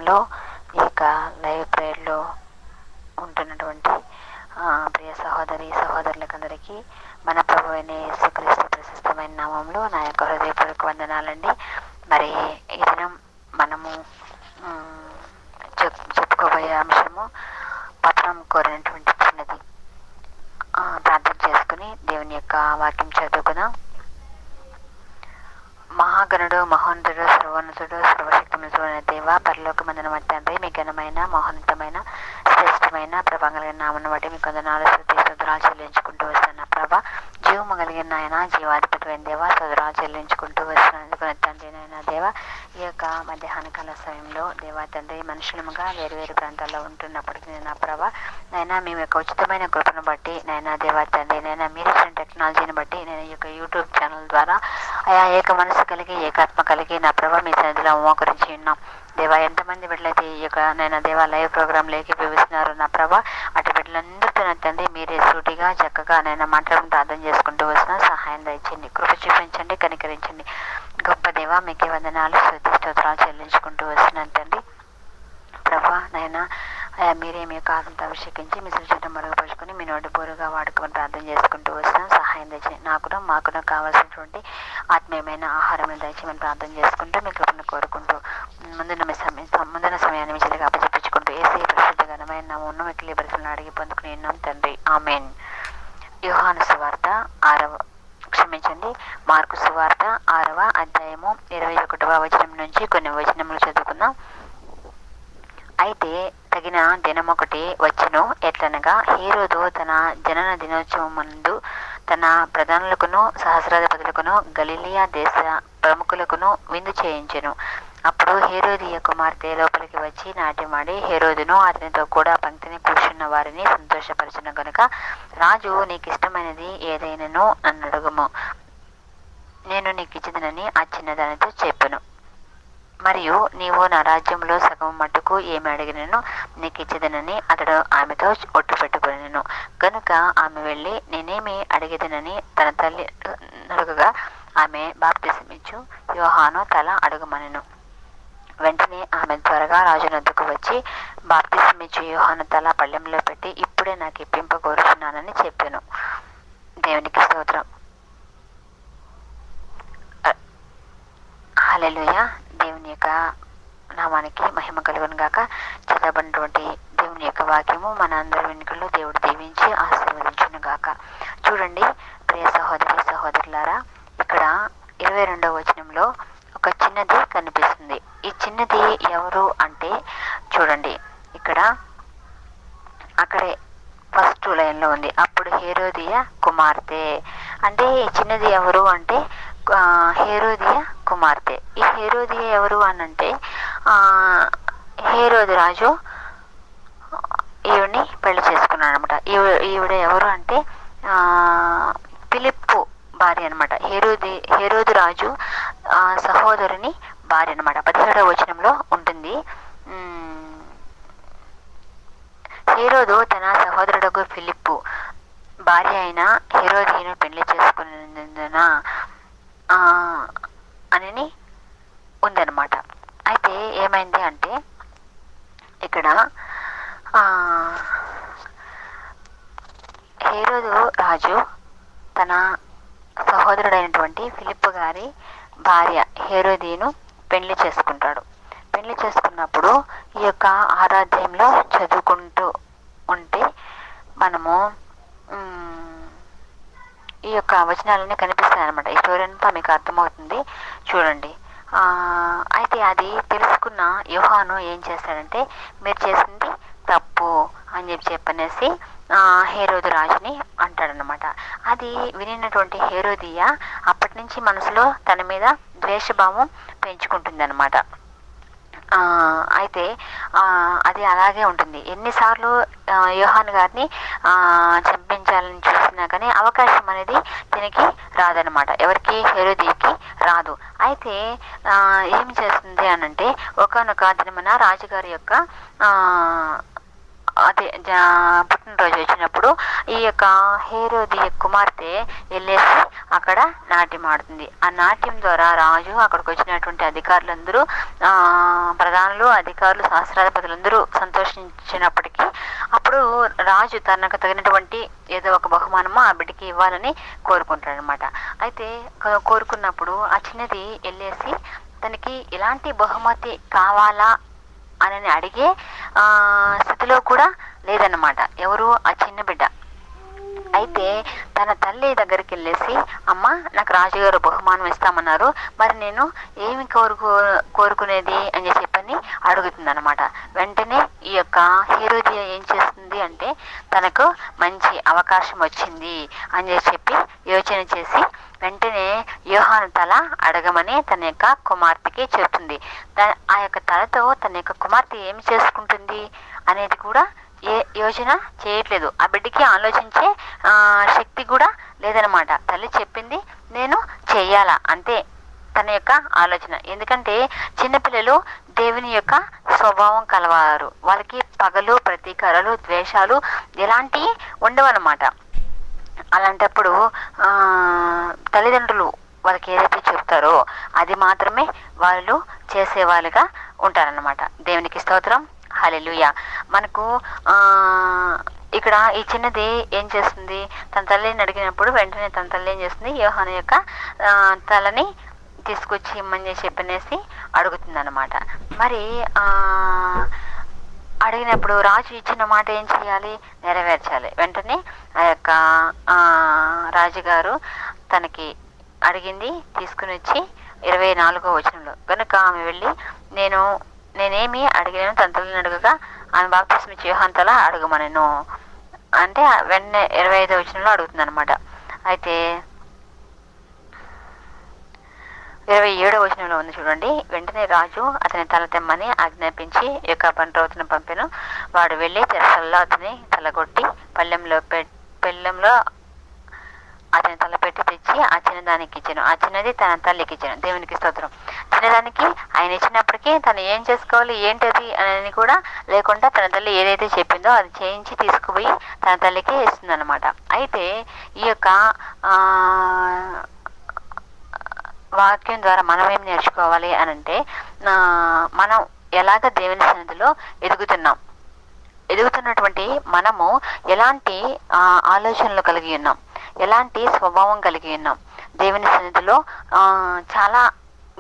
సమయంలో ఈ యొక్క లైవ్ ప్రేయర్లో ఉంటున్నటువంటి ప్రియ సహోదరులకందరికీ మన ప్రభు అయిన యేసుక్రీస్తు ప్రశస్తమైన నామంలో నా యొక్క హృదయపూర్వక వందనాలండి. మరి ఈ దినం మనము చెప్పుకోబోయే అంశము పత్రం కోరినటువంటి చిన్నది. ప్రార్థన చేసుకుని దేవుని యొక్క వాక్యం చదువుకుందాం. మహాగణుడు, మహోన్నతుడు, సర్వోన్నతుడు, సర్వశక్తిమంతుడైన దేవ, పరలోకమందున తండ్రి, మీ ఘనమైన మహోన్నతమైన శ్రేష్టమైన ప్రభావం కలిగిన నామను బట్టి మీకు వందనాలు, స్తుతి స్తోత్రాలు చెల్లించుకుంటూ వస్తున్న ప్రభ, జీవము కలిగిన నాయన, జీవాధిపతి అయిన దేవ, స్తోత్రాలు చెల్లించుకుంటూ వస్తున్నందుకు తండ్రి నాయన దేవ. ఈ యొక్క మధ్యాహ్న కాల సమయంలో దేవా తండ్రి, మనుషులముగా వేరు ప్రాంతాల్లో ఉంటున్నప్పటికీ నా ప్రభ నైనా మేము యొక్క ఉచితమైన కృపను బట్టి నైనా దేవా తండ్రి నైనా మీరు ఇచ్చిన టెక్నాలజీని బట్టి నేను ఈ యొక్క యూట్యూబ్ ఛానల్ ద్వారా ఆయా ఏక మనసు కలిగి ఏకాత్మ కలిగి నా ప్రభ మీ సన్నిధిలో మోకరించి ఉన్నాం దేవా. ఎంతమంది బిడ్డలైతే ఈ యొక్క నేను దేవా లైవ్ ప్రోగ్రాంలోకి పిలుస్తున్నారు నా ప్రభ, అటు బిడ్డలందరితో నా తండ్రి మీరే సూటిగా చక్కగా నేను మాట్లాడుకుంటూ అర్థం చేసుకుంటూ వస్తున్నా. సహాయం దయచండి, కృప చూపించండి, కనికరించండి. గొప్ప దేవా మీకే వందనాలు, స్తుతి స్తోత్రాలు చెల్లించుకుంటూ వస్తున్నాను తండ్రి ప్రభా. నైనా మీరే మీ యొక్క ఆత్మతో అభిషేకించి మీ సృష్టిని మరుగుపరుచుకొని మీ నోటి బోరుగా వాడుకొని ప్రార్థన చేసుకుంటూ వస్తున్నాం. సహాయం దయచండి. మాకును కావాల్సినటువంటి ఆత్మీయమైన ఆహారం దయచేయమని ప్రార్థన చేసుకుంటూ మీ కృపను కోరుకుంటూ ముందున్న సమయాన్ని విజయగా అప్పచెప్పించుకుంటూ ఏసీ పరిశుద్ధ ఘనమైన నామమున మిక్కిలి పరిశుభ్రతను అడిగి పొందుకుని ఉన్నాం తండ్రి, ఆమేన్. యోహాను సువార్త మార్కు సువార్త 6వ అధ్యాయము 21వ వచనం నుంచి కొన్ని వచనములు చదువుకుందాం. అయితే తగిన దినమొకటి వచ్చెను, ఎట్లనగా హేరోదు తన జనన దినోత్సవమందు తన ప్రధానులకును సహస్రాధిపతులకును గలిలియా దేశ ప్రముఖులకును విందు చేయించెను. అప్పుడు హేరోదియ కుమార్తె లోపలికి వచ్చి నాట్యమాడి హేరోదును అతనితో కూడా పంక్తిని కూర్చున్న వారిని సంతోషపరచును గనుక, రాజు నీకు ఇష్టమైనది ఏదైనాను నన్ను అడుగుము, నేను నీకు ఇచ్చిదనని ఆ చిన్నదానితో చెప్పెను. మరియు నీవు నా రాజ్యంలో సగం మట్టుకు ఏమి అడిగినను నీకు ఇచ్చేదనని అతడు ఆమెతో ఒట్టు పెట్టుకునేను. కనుక ఆమె వెళ్ళి నేనేమి అడిగేదనని తన తల్లి అడుగగా, ఆమె బాప్తిసమిచ్చు యోహాను తల అడుగమనెను. వెంటనే ఆమె త్వరగా రాజు నొద్దకు వచ్చి బాప్తిసమిచ్చు యోహాను తల పళ్ళెంలో పెట్టి ఇప్పుడే నాకు ఇప్పింపగోరుచున్నానని చెప్పాను. దేవునికి స్తోత్రం. హల్లెలూయా. దేవుని యొక్క నామానికి మహిమ కలుగును గాక. చదవబడినటువంటి దేవుని యొక్క వాక్యము మన అందరి వెనుకల్లో దేవుడు దీవించి ఆశీర్వదించును గాక. చూడండి ప్రియ సహోదరులారా, ఇక్కడ 22వ వచనంలో ఒక చిన్నది కనిపిస్తుంది. ఈ చిన్నది ఎవరు అంటే చూడండి, అక్కడే ఫస్ట్ లైన్లో ఉంది, అప్పుడు హేరోదియ కుమార్తె. అంటే ఈ చిన్నది ఎవరు అంటే హేరోదియ కుమార్తె. ఈ హేరోదియ ఎవరు అనంటే హేరోదు రాజు ఈవిడ్ని పెళ్లి చేసుకున్నాడు అనమాట. ఈవిడ ఎవరు అంటే ఫిలిప్పు భార్య అనమాట. హేరోదు రాజు సహోదరుని భార్య అనమాట. 17వ వచనంలో ఉంటుంది. హేరోదు తన సహోదరుడు ఫిలిప్పు భార్య అయిన హేరోదియను పెళ్లి చేసుకున్నందున అని ఉందన్నమాట. అయితే ఏమైంది అంటే ఇక్కడ హేరోదు రాజు తన సహోదరుడైనటువంటి ఫిలిప్పు గారి భార్య హేరోదియను పెళ్లి చేసుకుంటాడు. పెళ్లి చేసుకున్నప్పుడు ఈ యొక్క ఆరాధ్యంలో చదువుకుంటూ ఉంటే మనము ఈ యొక్క వచనాలన్నీ కనిపిస్తాయి అనమాట. ఈ స్టోరీ అంతా మీకు అర్థమవుతుంది. చూడండి. అయితే అది తెలుసుకున్న యోహాను ఏం చేస్తాడంటే, మీరు చేసింది తప్పు అని చెప్పనేసి హేరోదు రాజుని అంటాడనమాట. అది వినినటువంటి హేరోదియ అప్పటి నుంచి మనసులో తన మీద ద్వేషభావం పెంచుకుంటుంది అనమాట. అయితే అది అలాగే ఉంటుంది. ఎన్నిసార్లు యోహాను గారిని చంపించాలని చూసినా కానీ అవకాశం అనేది దీనికి రాదనమాట. ఎవరికి? హేరోదియకి రాదు. అయితే ఏం చేస్తుంది అనంటే, ఒకానొక దినమున రాజుగారి యొక్క అదే పుట్టినరోజు వచ్చినప్పుడు ఈ యొక్క హేరోది కుమార్తె వెళ్ళేసి అక్కడ నాట్యం ఆడుతుంది. ఆ నాట్యం ద్వారా రాజు, అక్కడికి వచ్చినటువంటి అధికారులందరూ, ప్రధానులు, అధికారులు, సహస్రాధిపతులందరూ సంతోషించినప్పటికీ అప్పుడు రాజు తనకు తగినటువంటి ఏదో ఒక బహుమానము ఆ బిడ్డకి ఇవ్వాలని కోరుకుంటాడు అనమాట. అయితే కోరుకున్నప్పుడు ఆ చిన్నది వెళ్ళేసి తనకి ఎలాంటి బహుమతి కావాలా అని అడిగే స్థితిలో కూడా లేదన్నమాట ఎవరు, ఆ చిన్న బిడ్డ. అయితే తన తల్లి దగ్గరికి వెళ్ళేసి, అమ్మ నాకు రాజుగారు బహుమానం ఇస్తామన్నారు, మరి నేను ఏమి కోరుకునేది అని చెప్పని అడుగుతుంది అనమాట. వెంటనే ఈ యొక్క హేరోదియా ఏం చేస్తుంది అంటే, తనకు మంచి అవకాశం వచ్చింది అని చెప్పి యోచన చేసి వెంటనే యోహాను తల అడగమని తన యొక్క కుమార్తెకి చెప్తుంది. ఆ యొక్క తలతో తన యొక్క కుమార్తె ఏమి చేసుకుంటుంది అనేది కూడా ఏ యోచన చేయట్లేదు. ఆ బిడ్డకి ఆలోచించే శక్తి కూడా లేదనమాట. తల్లి చెప్పింది నేను చెయ్యాలా అంతే తన యొక్క ఆలోచన. ఎందుకంటే చిన్నపిల్లలు దేవుని యొక్క స్వభావం కలవారు. వాళ్ళకి పగలు, ప్రతీకారాలు, ద్వేషాలు ఎలాంటివి ఉండవన్నమాట. అలాంటప్పుడు తల్లిదండ్రులు వాళ్ళకి ఏదైతే చెప్తారో అది మాత్రమే వాళ్ళు చేసేవాళ్ళుగా ఉంటారన్నమాట. దేవునికి స్తోత్రం, హల్లెలూయా. మనకు ఇక్కడ ఈ చిన్నది ఏం చేస్తుంది, తన తల్లిని అడిగినప్పుడు వెంటనే తన తల్లి ఏం చేస్తుంది, యోహాను యొక్క తలని తీసుకొచ్చి ఇమ్మని చెప్పనేసి అడుగుతుంది అనమాట. మరి అడిగినప్పుడు రాజు ఇచ్చిన మాట ఏం చేయాలి, నెరవేర్చాలి. వెంటనే ఆ యొక్క రాజుగారు తనకి అడిగింది తీసుకుని వచ్చి 24వ వచనంలో కనుక ఆమె వెళ్ళి నేనేమి అడిగినాను తన తల్లిని అడగగా ఆమె బాప్తిస్మం ఇచ్చే యోహాను తల అడగమనెను అంటే వెంటనే 25వ వచనంలో అడుగుతుంది అనమాట. అయితే 27వ వచనంలో ఉంది చూడండి. వెంటనే రాజు అతని తల తెమ్మని ఆజ్ఞాపించి యొక్క పండ్రవతను పంపెను. వాడు వెళ్ళి తెరసల్లో అతని తలగొట్టి పళ్ళెంలో అతని తల పెట్టి తెచ్చి ఆ చిన్నదానికి ఇచ్చాను. ఆ చిన్నది తన తల్లికి ఇచ్చాను. దేవునికి స్తోత్రం. చిన్నదానికి ఆయన ఇచ్చినప్పటికీ తను ఏం చేసుకోవాలి ఏంటది అని కూడా లేకుండా తన తల్లి ఏదైతే చెప్పిందో అది చేయించి తీసుకుపోయి తన తల్లికి ఇస్తుంది అనమాట. అయితే ఈ యొక్క వాక్యం ద్వారా మనం ఏం నేర్చుకోవాలి అని అంటే, మనం ఎలాగ దేవుని సన్నిధిలో ఎదుగుతున్నటువంటి మనము ఎలాంటి ఆలోచనలు కలిగి ఉన్నాం, ఎలాంటి స్వభావం కలిగి ఉన్నాం. దేవుని సన్నిధిలో చాలా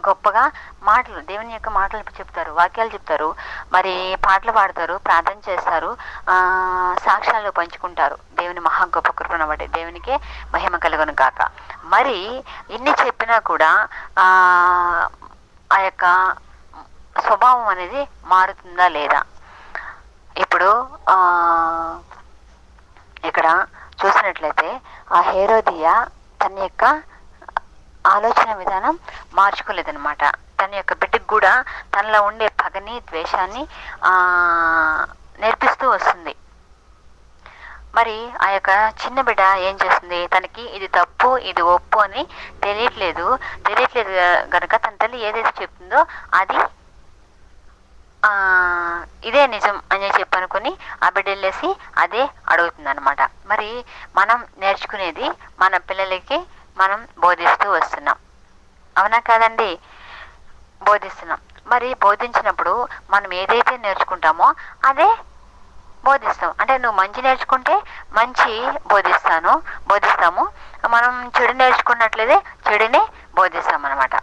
గొప్పగా మాటలు, దేవుని యొక్క మాటలు చెప్తారు, వాక్యాలు చెప్తారు, మరి పాటలు పాడతారు, ప్రార్థన చేస్తారు, సాక్ష్యాలు పంచుకుంటారు. దేవుని మహా గొప్ప కృపను బట్టి దేవునికే మహిమ కలుగును గాక. మరి ఇన్ని చెప్పినా కూడా ఆ యొక్క స్వభావం అనేది మారుతుందా లేదా? ఇప్పుడు ఇక్కడ చూసినట్లయితే ఆ హేరోదియా తన యొక్క ఆలోచన విధానం మార్చుకోలేదనమాట. తన యొక్క బిడ్డకు కూడా తనలో ఉండే పగని, ద్వేషాన్ని నేర్పిస్తూ వస్తుంది. మరి ఆ యొక్క చిన్న బిడ్డ ఏం చేస్తుంది, తనకి ఇది తప్పు ఇది ఒప్పు అని తెలియట్లేదు కనుక తన తల్లి ఏదైతే చెప్తుందో అది ఇదే నిజం అని చెప్పి అనుకుని ఆ బిడ్డ వెళ్ళేసి అదే అడుగుతుంది అనమాట. మరి మనం నేర్చుకునేది మన పిల్లలకి మనం బోధిస్తూ వస్తున్నాం, అవునా కాదండి? బోధిస్తున్నాం. మరి బోధించినప్పుడు మనం ఏదైతే నేర్చుకుంటామో అదే బోధిస్తాం. అంటే నువ్వు మంచి నేర్చుకుంటే మంచి బోధిస్తాము, మనం చెడు నేర్చుకున్నట్లయితే చెడునే బోధిస్తాం అనమాట.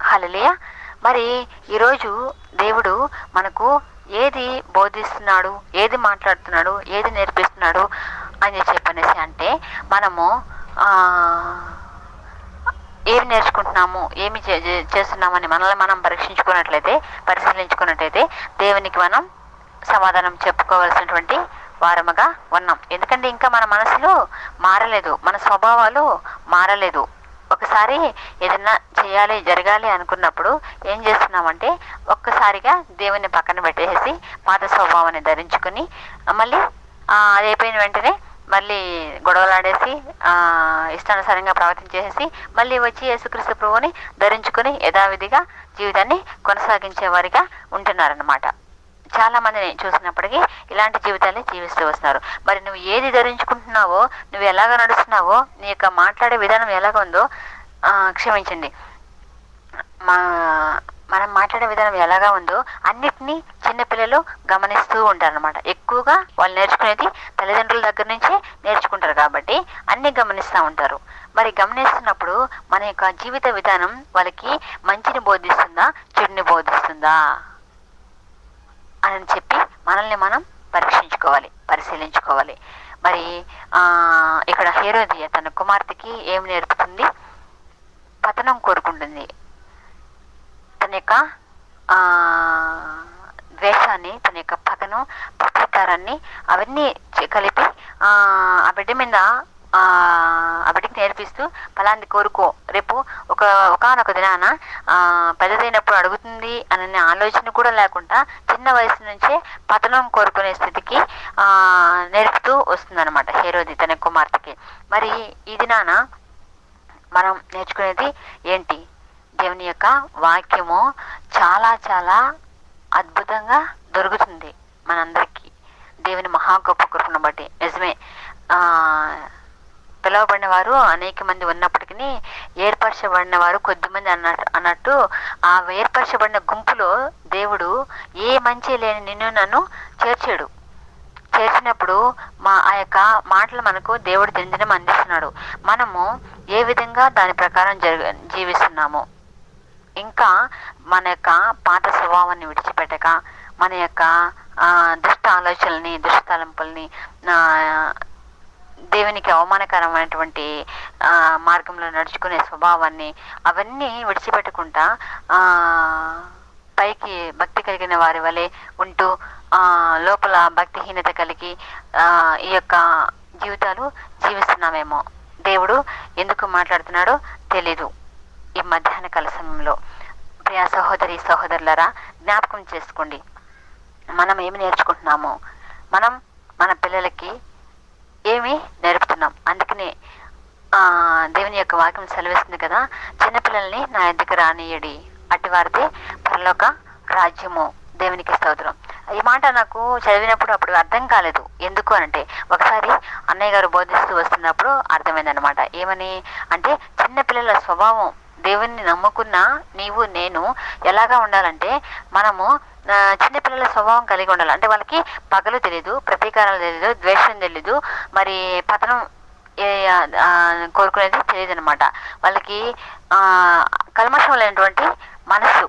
హల్లెలూయా. మరి ఈరోజు దేవుడు మనకు ఏది బోధిస్తున్నాడు, ఏది మాట్లాడుతున్నాడు, ఏది నేర్పిస్తున్నాడు అని చెప్పనేసి అంటే, మనము ఏమి నేర్చుకుంటున్నాము, ఏమి చేస్తున్నామని మనల్ని మనం పరిశీలించుకున్నట్లయితే దేవునికి మనం సమాధానం చెప్పుకోవాల్సినటువంటి వారముగా ఉన్నాం. ఎందుకంటే ఇంకా మన మనసులు మారలేదు, మన స్వభావాలు మారలేదు. ఒకసారి ఏదైనా చేయాలి, జరగాలి అనుకున్నప్పుడు ఏం చేస్తున్నామంటే ఒక్కసారిగా దేవుని పక్కన పెట్టేసి పాత స్వభావాన్ని ధరించుకుని మళ్ళీ అది అయిపోయిన వెంటనే మళ్ళీ గొడవలాడేసి ఇష్టానుసారంగా ప్రవర్తించేసి మళ్ళీ వచ్చి యేసుక్రీస్తు ప్రభువుని ధరించుకుని యథావిధిగా జీవితాన్ని కొనసాగించే వారిగా ఉంటున్నారన్నమాట చాలా మందిని చూసినప్పటికీ ఇలాంటి జీవితాలే జీవిస్తూ వస్తున్నారు. మరి నువ్వు ఏది ధరించుకుంటున్నావో, నువ్వు ఎలాగ నడుస్తున్నావో, నీ యొక్క మాట్లాడే విధానం ఎలాగ ఉందో, క్షమించండి, మనం మాట్లాడే విధానం ఎలాగా ఉందో అన్నిటినీ చిన్నపిల్లలు గమనిస్తూ ఉంటారనమాట. ఎక్కువగా వాళ్ళు నేర్చుకునేది తల్లిదండ్రుల దగ్గర నుంచే నేర్చుకుంటారు కాబట్టి అన్నీ గమనిస్తూ ఉంటారు. మరి గమనిస్తున్నప్పుడు మన యొక్క జీవిత విధానం వాళ్ళకి మంచిని బోధిస్తుందా, చెడుని బోధిస్తుందా అని చెప్పి మనల్ని మనం పరిశీలించుకోవాలి. మరి ఇక్కడ హేరోదియ తన కుమార్తెకి ఏం నేర్పుతుంది? పతనం కోరుకుంటుంది. తన యొక్క ద్వేషాన్ని, తన యొక్క పగను, ప్రతీకారాన్ని అవన్నీ కలిపి ఆ బిడ్డ మీద ఆ బిడ్డకి నేర్పిస్తూ ఫలాన్ని కోరుకో, రేపు ఒకనొక దినాన పెద్దదైనప్పుడు అడుగుతుంది అనే ఆలోచన కూడా లేకుండా చిన్న వయసు నుంచే పతనం కోరుకునే స్థితికి నేర్పుతూ వస్తుందన్నమాట హేరోది తన కుమార్తెకి. మరి ఈ దినాన మనం నేర్చుకునేది ఏంటి? దేవుని యొక్క వాక్యము చాలా చాలా అద్భుతంగా దొరుకుతుంది మనందరికీ, దేవుని మహా గొప్ప కృపను బట్టి. నిజమే, పిలువబడిన వారు అనేక మంది ఉన్నప్పటికీ ఏర్పరచబడిన వారు కొద్దిమంది అన్నట్టు ఆ ఏర్పరచబడిన గుంపులో దేవుడు ఏ మంచి లేని నిన్ను నన్ను చేర్చినప్పుడు ఆ యొక్క మాటలు మనకు దేవుడు దినదినం అందిస్తున్నాడు. మనము ఏ విధంగా దాని ప్రకారం జీవిస్తున్నాము, ఇంకా మన యొక్క పాత స్వభావాన్ని విడిచిపెట్టక, మన యొక్క దుష్ట ఆలోచనల్ని, దుష్ట తలంపుల్ని, దేవునికి అవమానకరమైనటువంటి మార్గంలో నడుచుకునే స్వభావాన్ని అవన్నీ విడిచిపెట్టకుండా పైకి భక్తి కలిగిన వారి వలె ఉంటూ లోపల భక్తిహీనత కలిగి ఈ యొక్క జీవితాలు జీవిస్తున్నామేమో. దేవుడు ఎందుకు మాట్లాడుతున్నాడో తెలీదు. ఈ మధ్యాహ్న కాల సమయంలో ప్రియ సహోదరి సహోదరులారా, జ్ఞాపకం చేసుకోండి, మనం ఏమి నేర్చుకుంటున్నాము, మనం మన పిల్లలకి ఏమి నేర్పుతున్నాం. అందుకనే దేవుని యొక్క వాక్యం సెలవిస్తుంది కదా, చిన్నపిల్లల్ని నా ఎద్దుకు రానియడి, అటువారిదే పరలోక రాజ్యము. దేవునికి స్తోత్రం. ఈ మాట నాకు చదివినప్పుడు అప్పుడు అర్థం కాలేదు. ఎందుకు అంటే ఒకసారి అన్నయ్య గారు బోధిస్తూ వస్తున్నప్పుడు అర్థమైందనమాట. ఏమని అంటే, చిన్నపిల్లల స్వభావం, దేవుణ్ణి నమ్ముకున్న నీవు నేను ఎలాగా ఉండాలంటే, మనము చిన్నపిల్లల స్వభావం కలిగి ఉండాలి. అంటే వాళ్ళకి పగలు తెలీదు, ప్రతీకారాలు తెలీదు, ద్వేషం తెలీదు, మరి పతనం కోరుకునేది తెలియదు అనమాట. వాళ్ళకి కల్మషం లేనటువంటి మనసు,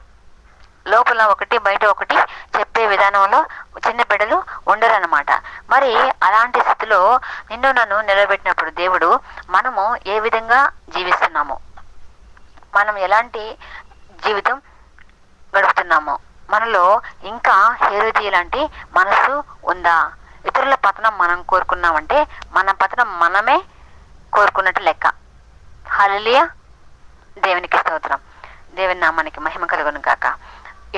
లోపల ఒకటి బయట ఒకటి చెప్పే విధానంలో చిన్న బిడ్డలు ఉండరన్నమాట. మరి అలాంటి స్థితిలో నిన్ను నన్ను నిలబెట్టినప్పుడు దేవుడు మనము ఏ విధంగా జీవిస్తున్నాము, మనం ఎలాంటి జీవితం గడుపుతున్నాము, మనలో ఇంకా హేరోది లాంటి మనసు ఉందా? ఇతరుల పతనం మనం కోరుకున్నామంటే మన పతనం మనమే కోరుకున్నట్టు లెక్క. హల్లెలూయా, దేవునికి స్తోత్రం. దేవుని నామానికి మహిమ కలుగును గాక.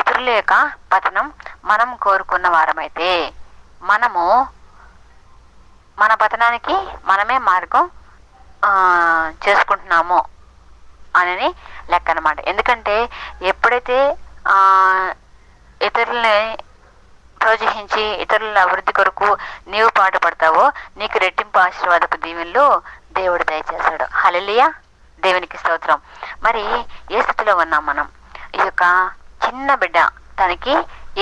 ఇతరుల యొక్క పతనం మనం కోరుకున్న వారమైతే మనము మన పతనానికి మనమే మార్గం చేసుకుంటున్నాము అని లెక్క అనమాట. ఎందుకంటే ఎప్పుడైతే ఇతరులని ప్రోత్సహించి ఇతరుల అభివృద్ధి కొరకు నీవు పాటుపడతావో నీకు రెట్టింపు ఆశీర్వాదపు దీవెనలు దేవుడు దయచేస్తాడు. హల్లెలూయా, దేవునికి స్తోత్రం. మరి ఏ స్థితిలో ఉన్నాం మనం? ఈ యొక్క చిన్న బిడ్డ తనకి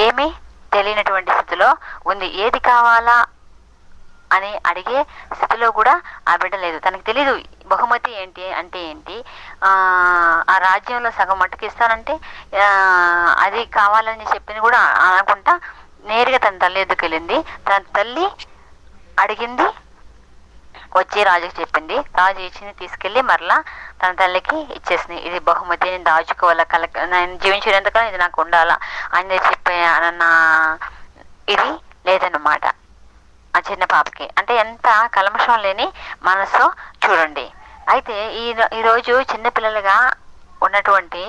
ఏమీ తెలియనటువంటి స్థితిలో ఉంది. ఏది కావాలా అని అడిగే స్థితిలో కూడా ఆ బిడ్డ లేదు. తనకు తెలీదు బహుమతి ఏంటి అంటే ఏంటి, ఆ రాజ్యంలో సగం మట్టుకు ఇస్తానంటే అది కావాలని చెప్పింది కూడా అనుకుంటా నేరుగా తన తల్లి ఎదుకు వెళ్ళింది. తన తల్లి అడిగింది, వచ్చి రాజుకి చెప్పింది. రాజు ఇచ్చింది తీసుకెళ్ళి మరలా తన తల్లికి ఇచ్చేసింది. ఇది బహుమతి, నేను దాచుకోవాలా, నేను జీవించేంతకాలం ఇది నాకు ఉండాలా అని చెప్పే అన్న ఇది లేదన్నమాట ఆ చిన్న పాపకి. అంటే ఎంత కల్మషం లేని మనసు చూడండి. అయితే ఈరోజు చిన్నపిల్లలుగా ఉన్నటువంటి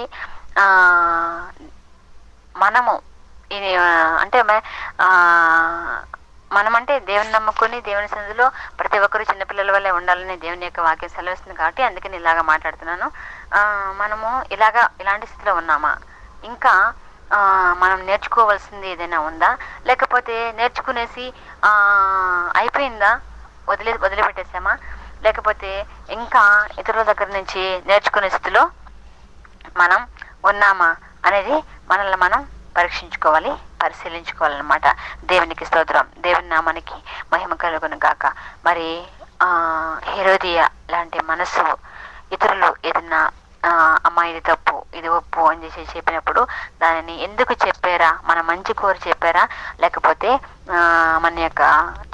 మనము ఇది అంటే మనమంటే దేవుని నమ్ముకొని దేవుని సన్నిధిలో ప్రతి ఒక్కరూ చిన్నపిల్లల వల్లే ఉండాలని దేవుని యొక్క వాక్యం సెలవిస్తుంది కాబట్టి అందుకని ఇలాగా మాట్లాడుతున్నాను. మనము ఇలాంటి స్థితిలో ఉన్నామా? ఇంకా మనం నేర్చుకోవాల్సింది ఏదైనా ఉందా, లేకపోతే నేర్చుకునేసి అయిపోయిందా, వదిలిపెట్టేసామా, లేకపోతే ఇంకా ఇతరుల దగ్గర నుంచి నేర్చుకునే స్థితిలో మనం ఉన్నామా అనేది మనల్ని మనం పరీక్షించుకోవాలి, పరిశీలించుకోవాలన్నమాట. దేవునికి స్తోత్రం, దేవుని నామానికి మహిమ కలుగును గాక. మరి హెరోదియ లాంటి మనసు ఇతరులు ఏదన్నా అమ్మ ఇది తప్పు ఇది ఒప్పు అని చెప్పినప్పుడు దానిని ఎందుకు చెప్పారా, మన మంచి కోరి చెప్పారా, లేకపోతే మన యొక్క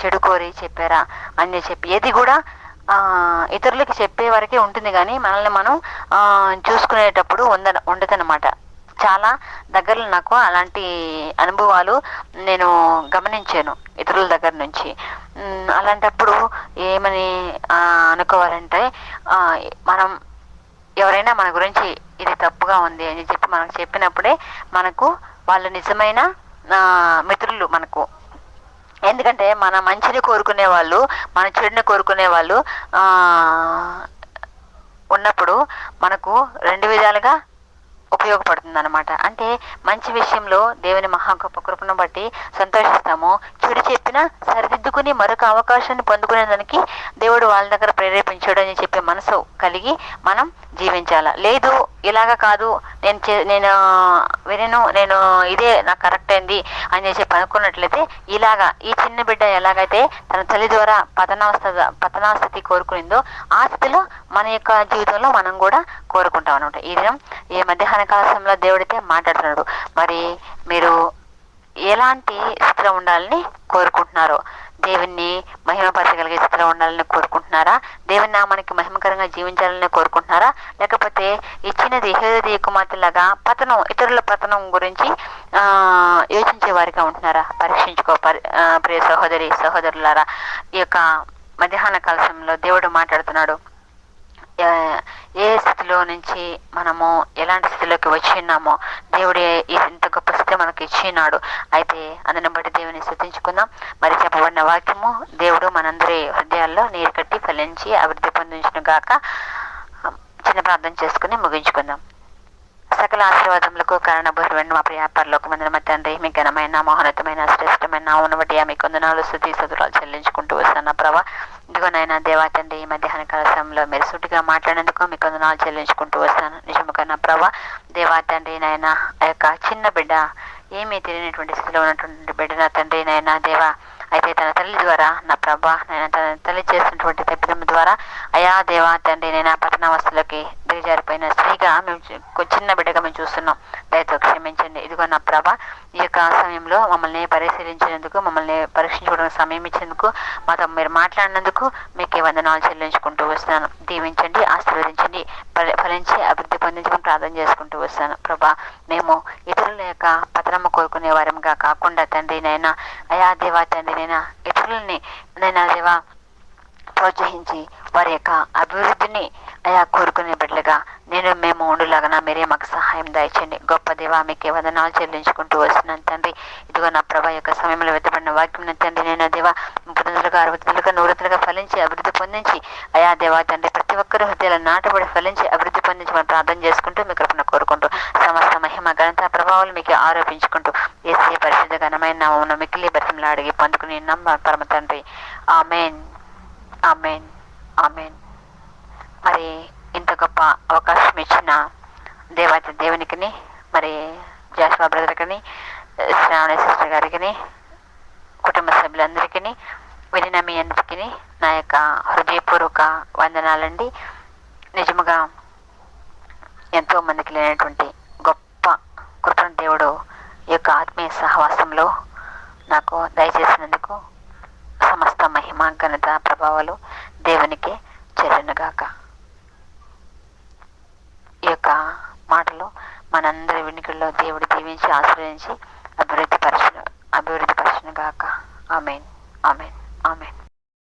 చెడు కోరి చెప్పారా అని చెప్పి ఏది కూడా ఇతరులకి చెప్పే వరకే ఉంటుంది, కానీ మనల్ని మనం చూసుకునేటప్పుడు ఉండదన్నమాట. చాలా దగ్గరలో నాకు అలాంటి అనుభవాలు నేను గమనించాను ఇతరుల దగ్గర నుంచి. అలాంటప్పుడు ఏమని అనుకోవాలంటే, మనం ఎవరైనా మన గురించి ఇది తప్పుగా ఉంది అని చెప్పి మనకు చెప్పినప్పుడే మనకు వాళ్ళు నిజమైన మిత్రులు మనకు. ఎందుకంటే మన మంచిని కోరుకునే వాళ్ళు, మన చెడుని కోరుకునే వాళ్ళు ఉన్నప్పుడు మనకు రెండు విధాలుగా ఉపయోగపడుతుంది అనమాట. అంటే మంచి విషయంలో దేవుని మహా గొప్ప కృపను బట్టి సంతోషిస్తాము, చెడు చెప్పినా సరిదిద్దుకుని మరొక అవకాశాన్ని పొందుకునేదానికి దేవుడు వాళ్ళ దగ్గర ప్రేరేపించాడు అని చెప్పే మనసు కలిగి మనం జీవించాల. లేదు ఇలాగ కాదు, నేను ఇదే నాకు కరెక్ట్ అయింది అని చెప్పి అనుకున్నట్లయితే, ఇలాగా ఈ చిన్న బిడ్డ ఎలాగైతే తన తల్లి ద్వారా పతనాస్థితి కోరుకునిందో ఆ స్థితిలో మన యొక్క జీవితంలో మనం కూడా కోరుకుంటాం అనమాట. ఈ దినం ఈ మధ్యాహ్న కాల సమయంలో దేవుడితే మాట్లాడుతున్నాడు. మరి మీరు ఎలాంటి స్థితిలో ఉండాలని కోరుకుంటున్నారో, దేవుణ్ణి మహిమపరచగలిగే స్థితిలో ఉండాలని కోరుకుంటున్నారా, దేవుని నామానికి మహిమకరంగా జీవించాలని కోరుకుంటున్నారా, లేకపోతే ఇచ్చినది హేరోదియ కుమార్తెలాగా ఇతరుల పతనం గురించి యోచించే వారిగా ఉంటున్నారా? పరీక్షించుకో ప్రియ సహోదరులారా. ఈ యొక్క మధ్యాహ్న కాల సమయంలో దేవుడు మాట్లాడుతున్నాడు. ఏ స్థితిలో నుంచి మనము ఎలాంటి స్థితిలోకి వచ్చి ఉన్నామో దేవుడు ఇంత గొప్ప స్థితి మనకి ఇచ్చినాడు. అయితే అందుని బట్టి దేవుని స్తుతించుకుందాం. మరి చెప్పబడిన వాక్యము దేవుడు మనందరి హృదయాల్లో నీరు కట్టి ఫలించి అభివృద్ధి పొందించును గాక. చిన్న ప్రార్థన చేసుకుని ముగించుకుందాం. సకల ఆశీర్వాదములకు కారణభూతుడైన మా ప్రియ పరలోకమందున తండ్రి, మీ ఘనమైన మహోన్నతమైన శ్రేష్టమైన నామమును బట్టి మీకు వందనాలు స్తుతి స్తోత్రాలు చెల్లించుకుంటూ వస్తున్న ప్రభా. ఇదిగోనైనా దేవా తండ్రి, ఈ మధ్యాహ్న కాల సమయంలో మీరు సూటిగా మాట్లాడేందుకు మీకు వందనాలు చెల్లించుకుంటూ వస్తాను. నిజముగా ప్రభా దేవా తండ్రి నాయన, ఆ యొక్క చిన్న బిడ్డ ఏమీ తెలియనటువంటి స్థితిలో ఉన్నటువంటి బిడ్డ నా తండ్రి నాయన దేవా, అయితే తన తల్లి ద్వారా నా ప్రభా నేను తన తల్లి చేసినటువంటి తప్పిదం ద్వారా అయా దేవా తండ్రి నేను పతనావస్థలోకి దిగజారిపోయిన స్త్రీగా మేము చిన్న బిడ్డగా మేము చూస్తున్నాం. దయతో క్షమించండి. ఇదిగో నా ప్రభా, ఈ యొక్క సమయంలో మమ్మల్ని పరిశీలించినందుకు, మమ్మల్ని పరీక్షించుకోవడానికి సమయం ఇచ్చేందుకు, మాతో మీరు మాట్లాడినందుకు మీకే వందనాలు చెల్లించుకుంటూ వస్తున్నాను. దీవించండి, ఆశీర్వదించండి, ఫలించి అభివృద్ధి పొందించమని ప్రార్థన చేసుకుంటూ వస్తాను. ప్రభా, మేము ఇతరుల యొక్క పతనము కోరుకునే వారంగా కాకుండా తండ్రి నైనా అయా దేవా తండ్రి నైనా ఇతరులని నైనా దేవా ప్రోత్సహించి వారి యొక్క అభివృద్ధిని అయా కోరుకునే బిడ్డలుగా మేము ఉండులాగా మీరే మాకు సహాయం దయచండి. గొప్ప దేవా మీకే వందనాలు చెల్లించుకుంటూ వస్తున్నాను తండ్రి. ఇదిగో నా ప్రభా యొక్క సమయంలో వెతబడిన వాక్యం తండ్రి నేను దేవా 30 60 100 ఫలించి అభివృద్ధి పొందించి అయా దేవా తండ్రి ప్రతి ఒక్కరి హృదయాలు నాటబడి ఫలించి అభివృద్ధి పొందించి మనం ప్రార్థన చేసుకుంటూ మీ కృపను కోరుకుంటూ సమస్త మహిమ ఘనత ప్రభావాలు మీకు ఆరోపించుకుంటూ యేసయ్య పరిశుద్ధ ఘనమైన నామమున మిక్కిలి బతిమలాడి అడిగి పొందుకుని పరమ తండ్రి. Amen, amen, amen. మరి ఇంత గొప్ప అవకాశం ఇచ్చిన దేవునికి, మరి జాషువా బ్రదర్కి, శ్రావణి సిస్టర్ గారికి, కుటుంబ సభ్యులందరికీ, వినిన మీ అందరికీ నా యొక్క హృదయపూర్వక వందనాలండి. నిజముగా ఎంతో మందికి లేనటువంటి గొప్ప కృపను దేవుడు ఈ యొక్క ఆత్మీయ సహవాసంలో నాకు దయచేసినందుకు సమస్త మహిమ ఘనత ప్రభావాలు దేవునికి చెల్లునుగాక. ఈ యొక్క మాటలు మనందరి వినికిడిలో దేవుడు దీవించి ఆశీర్వదించి అభివృద్ధి పరచునుగాక. Amen, amen.